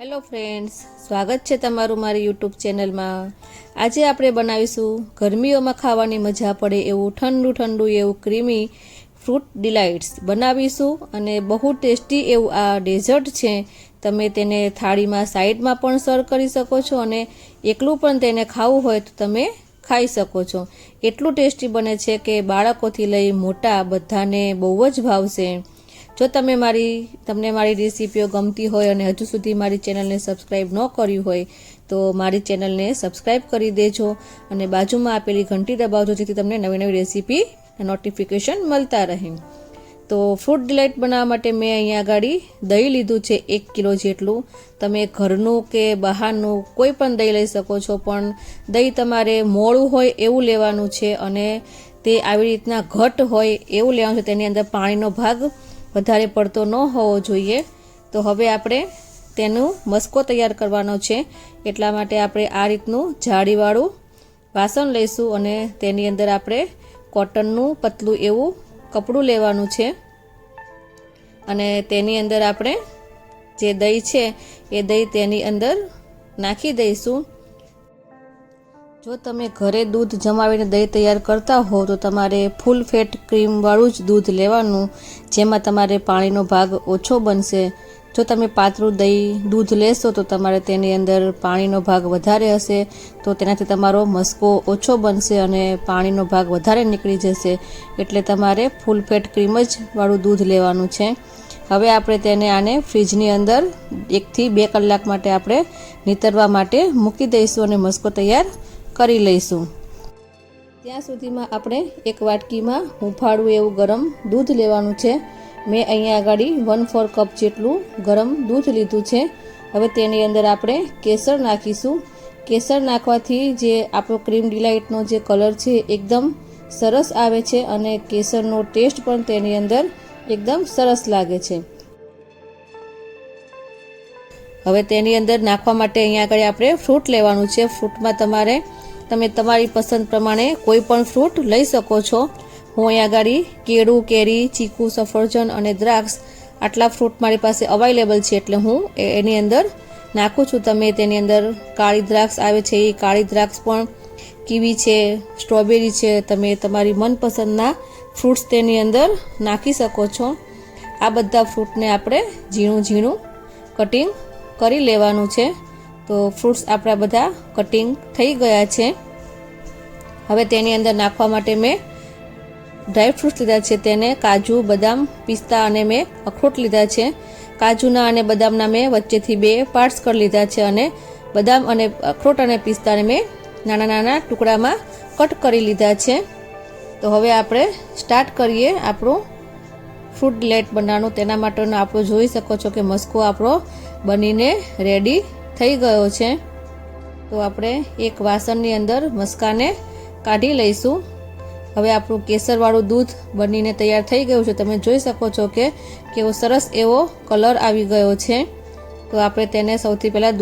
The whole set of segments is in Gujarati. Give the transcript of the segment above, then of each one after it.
હેલો ફ્રેન્ડ્સ, સ્વાગત છે તમારું મારી યુટ્યુબ ચેનલમાં। આજે આપણે બનાવીશું ગરમીઓમાં ખાવાની મજા પડે એવું ઠંડુ ઠંડુ એવું ક્રીમી ફ્રૂટ ડિલાઇટ્સ બનાવીશું અને બહુ ટેસ્ટી એવું આ ડેઝર્ટ છે। તમે તેને થાળીમાં સાઈડમાં પણ સર્વ કરી શકો છો અને એકલું પણ તેને ખાવું હોય તો તમે ખાઈ શકો છો। એટલું ટેસ્ટી બને છે કે બાળકોથી લઈ મોટા બધાને બહુ જ ભાવશે। જો તમને મારી રેસીપીઓ ગમતી હોય અને હજુ સુધી મારી ચેનલને સબસ્ક્રાઈબ ન કર્યું હોય તો મારી ચેનલને સબસ્ક્રાઈબ કરી દેજો અને બાજુમાં આપેલી ઘંટી દબાવજો, જેથી તમને નવી નવી રેસીપી નોટિફિકેશન મળતા રહે। તો ફ્રૂટ ડિલાઇટ બનાવવા માટે મેં અહીંયા આગળ દહીં લીધું છે 1 કિલો જેટલું। તમે ઘરનું કે બહારનું કોઈ પણ દહીં લઈ શકો છો, પણ દહીં તમારે મોળું હોય એવું લેવાનું છે અને તે આવી રીતના ઘટ હોય એવું લેવાનું છે। તેની અંદર પાણીનો ભાગ વધારે પડતો ન હોવો જોઈએ। તો હવે આપણે તેનું મસ્કો તૈયાર કરવાનો છે, એટલા માટે આપણે આ રીતનું જાળીવાળું વાસણ લઈશું અને તેની અંદર આપણે કોટનનું પતલું એવું કપડું લેવાનું છે અને તેની અંદર આપણે જે દહીં છે એ દહીં તેની અંદર નાખી દઈશું। જો તમે ઘરે દૂધ જમાવીને દહીં તૈયાર કરતા હો તો તમારે ફૂલ ફેટ ક્રીમવાળું જ દૂધ લેવાનું, જેમાં તમારે પાણીનો ભાગ ઓછો બનશે। જો તમે પાતળું દૂધ લેશો તો તમારે તેની અંદર પાણીનો ભાગ વધારે હશે, તો તેનાથી તમારો મસ્કો ઓછો બનશે અને પાણીનો ભાગ વધારે નીકળી જશે। એટલે તમારે ફૂલ ફેટ ક્રીમ જ વાળું દૂધ લેવાનું છે। હવે આપણે આને ફ્રીજની અંદર 1 થી 2 કલાક માટે આપણે નીતરવા માટે મૂકી દઈશું અને મસ્કો તૈયાર કરી લઈશું। ત્યાં સુધીમાં આપણે એક વાટકીમાં હુંફાળું એવું ગરમ દૂધ લેવાનું છે। મેં અહીંયા આગળ 1/4 કપ જેટલું ગરમ દૂધ લીધું છે। હવે તેની અંદર આપણે કેસર નાખીશું। કેસર નાખવાથી જે આપણો ક્રીમ ડિલાઇટનો જે કલર છે એકદમ સરસ આવે છે અને કેસરનો ટેસ્ટ પણ તેની અંદર એકદમ સરસ લાગે છે। હવે તેની અંદર નાખવા માટે અહીંયા આગળ આપણે ફ્રૂટ લેવાનું છે। ફ્રૂટમાં તમે તમારી પસંદ પ્રમાણે કોઈ પણ ફ્રૂટ લઈ શકો છો। હું અહીંયા આગળ કેળું, કેરી, ચીકુ, સફરજન અને દ્રાક્ષ આટલા ફ્રૂટ મારી પાસે અવેલેબલ છે, એટલે હું એની અંદર નાખું છું। તમે તેની અંદર કાળી દ્રાક્ષ આવે છે એ કાળી દ્રાક્ષ પણ, કીવી છે, સ્ટ્રોબેરી છે, તમે તમારી મનપસંદના ફ્રૂટ્સ તેની અંદર નાખી શકો છો। આ બધા ફ્રૂટને આપણે ઝીણું ઝીણું કટિંગ કરી લેવાનું છે। તો ફ્રૂટ્સ આપણા બધા કટિંગ થઈ ગયા છે। હવે તેની અંદર નાખવા માટે મેં ડ્રાય ફ્રૂટ્સ લીધા છે, તેને કાજુ, બદામ, પિસ્તા અને મેં અખરોટ લીધા છે। કાજુના અને બદામના મેં વચ્ચેથી 2 પાર્ટ્સ કરી લીધા છે અને બદામ અને અખરોટ અને પિસ્તાને મેં નાના નાના ટુકડામાં કટ કરી લીધા છે। તો હવે આપણે સ્ટાર્ટ કરીએ આપણું ફ્રૂટ ડિલાઇટ બનાવવાનું। તેના માટેનો આપણે જોઈ શકો છો કે મસ્કો આપણો બનીને રેડી થઈ ગયો છે। તો આપણે એક વાસણની અંદર મસ્કાને કાઢી લઈશું। હવે આપણું કેસરવાળું દૂધ બનીને તૈયાર થઈ ગયું છે। તમે જોઈ શકો છો કે કેવો સરસ એવો કલર આવી ગયો છે। તો આપણે તેને સૌથી પહેલાં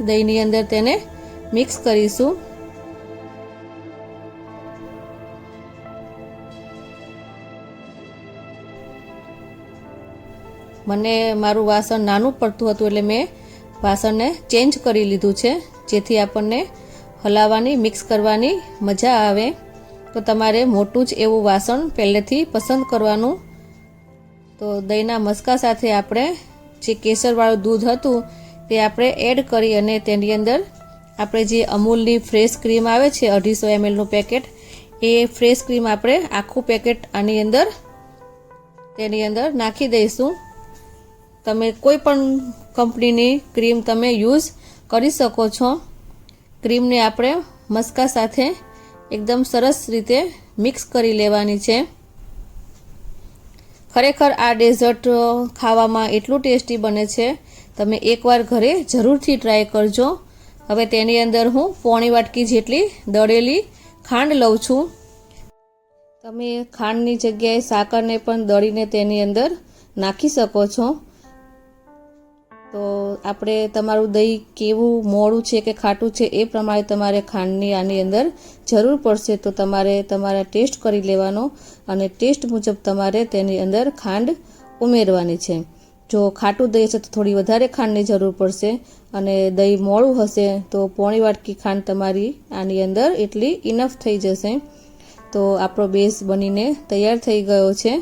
દહીંની અંદર તેને મિક્સ કરીશું। મને મારું વાસણ નાનું પડતું હતું એટલે મેં વાસણને ચેન્જ કરી લીધું છે, જેથી આપણને હલાવવાની, મિક્સ કરવાની મજા આવે। તો તમારે મોટું જ એવું વાસણ પહેલેથી પસંદ કરવાનું। તો દહીંના મસ્કા સાથે આપણે જે કેસરવાળું દૂધ હતું તે આપણે એડ કરી અને તેની અંદર આપણે જે અમૂલની ફ્રેશ ક્રીમ આવે છે 250 mlનું પેકેટ, એ ફ્રેશ ક્રીમ આપણે આખું પેકેટ તેની અંદર નાખી દઈશું। તમે કોઈ પણ કંપનીની ક્રીમ તમે યુઝ કરી શકો છો। ક્રીમને આપણે મસ્કા સાથે એકદમ સરસ રીતે મિક્સ કરી લેવાની છે। ખરેખર આ ડેઝર્ટ ખાવામાં એટલું ટેસ્ટી બને છે, તમે એકવાર ઘરે જરૂરથી ટ્રાય કરજો। હવે તેની અંદર હું પોણી વાટકી જેટલી દળેલી ખાંડ લઉં છું। તમે ખાંડની જગ્યાએ સાકરને પણ દળીને તેની અંદર નાખી શકો છો। તો આપણે તમારું દહીં કેવું મોળું છે કે ખાટું છે એ પ્રમાણે તમારે ખાંડની આની અંદર જરૂર પડશે। તો તમારે તમારા ટેસ્ટ કરી લેવાનો અને ટેસ્ટ મુજબ તમારે તેની અંદર ખાંડ ઉમેરવાની છે। જો ખાટું દહીં હશે તો થોડી વધારે ખાંડની જરૂર પડશે, અને દહીં મોળું હશે તો પોણી વાટકી ખાંડ તમારી આની અંદર એટલી ઇનફ થઈ જશે। તો આપણો બેઝ બનીને તૈયાર થઈ ગયો છે।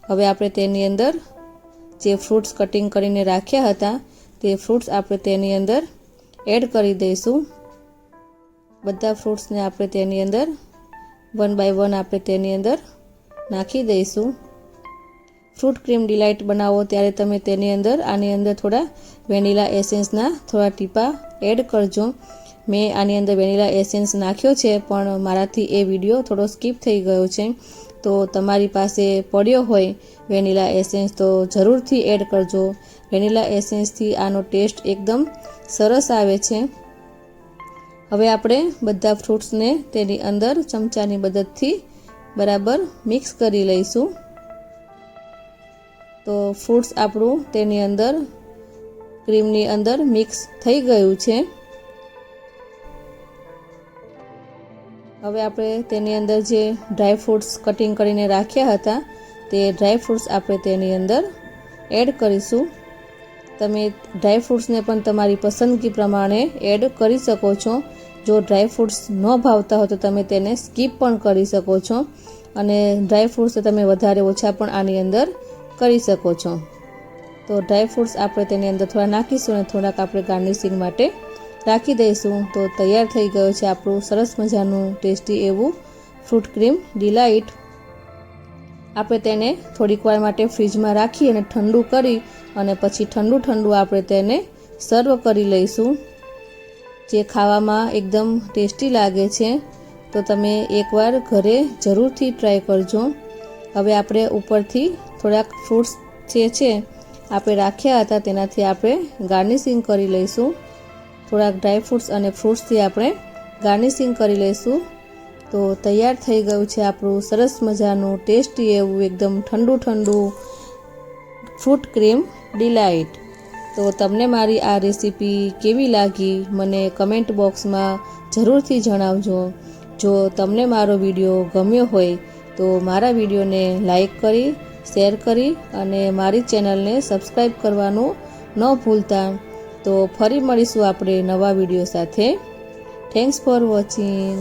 હવે આપણે તેની અંદર જે ફ્રૂટ્સ કટિંગ કરીને રાખ્યા હતા તે ફ્રૂટ્સ આપણે તેની અંદર એડ કરી દઈશું। બધા ફ્રૂટ્સને આપણે તેની અંદર 1 બાય 1 આપણે તેની અંદર નાખી દઈશું। ફ્રૂટ ક્રીમ ડિલાઇટ બનાવો ત્યારે તમે તેની અંદર આની અંદર થોડા વેનીલા એસેન્સના થોડા ટીપા એડ કરજો। મેં આની અંદર વેનીલા એસેન્સ નાખ્યો છે, પણ મારાથી એ વિડીયો થોડો સ્કીપ થઈ ગયો છે। તો તમારી પાસે પડ્યો હોય વેનીલા એસેન્સ તો જરૂરથી એડ કરજો। વેનીલા એસેન્સથી આનો ટેસ્ટ એકદમ સરસ આવે છે। હવે આપણે બધા ફ્રૂટ્સને તેની અંદર ચમચાની મદદથી બરાબર મિક્સ કરી લઈશું। તો ફ્રૂટ્સ આપણું તેની અંદર ક્રીમની અંદર મિક્સ થઈ ગયું છે। હવે આપણે તેની અંદર જે ડ્રાય ફ્રૂટ્સ કટિંગ કરીને રાખ્યા હતા તે ડ્રાય ફ્રૂટ્સ આપણે તેની અંદર એડ કરીશું। તમે ડ્રાય ફ્રૂટ્સને પણ તમારી પસંદગી પ્રમાણે એડ કરી શકો છો। જો ડ્રાય ફ્રૂટ્સ ન ભાવતા હોય તો તમે તેને સ્કીપ પણ કરી શકો છો, અને ડ્રાય ફ્રૂટ્સ તમે વધારે ઓછા પણ આની અંદર કરી શકો છો। તો ડ્રાય ફ્રૂટ્સ આપણે તેની અંદર થોડા નાખીશું અને થોડાક આપણે ગાર્નિશિંગ માટે રાખી દઈશું। તો તૈયાર થઈ ગયો છે આપણું સરસ મજાનું ટેસ્ટી એવું ફ્રૂટ ક્રીમ ડિલાઇટ। આપણે તેને થોડીક વાર માટે ફ્રીજમાં રાખી અને ઠંડુ કરી અને પછી ઠંડુ આપણે તેને સર્વ કરી લઈશું, જે ખાવામાં એકદમ ટેસ્ટી લાગે છે। તો તમે એકવાર ઘરે જરૂરથી ટ્રાય કરજો। હવે આપણે ઉપરથી થોડાક ફ્રૂટ્સ જે છે આપણે રાખ્યા હતા તેનાથી આપણે ગાર્નિશિંગ કરી લઈશું। થોડાક ડ્રાય ફ્રૂટ્સ અને ફ્રૂટ્સથી આપણે ગાર્નિશિંગ કરી લઈશું। તો તૈયાર થઈ ગયું છે આપણું સરસ મજાનું ટેસ્ટી એવું એકદમ ઠંડુ ફ્રૂટ ક્રીમ ડિલાઇટ। તો તમને મારી આ રેસીપી કેવી લાગી મને કમેન્ટ બોક્સમાં જરૂરથી જણાવજો। જો તમને મારો વિડીયો ગમ્યો હોય તો મારા વિડીયોને લાઈક કરી, શેર કરી અને મારી ચેનલને સબસ્ક્રાઈબ કરવાનું ન ભૂલતા। તો ફરી મળીશું આપણે નવા વિડીયો સાથે। Thanks for watching.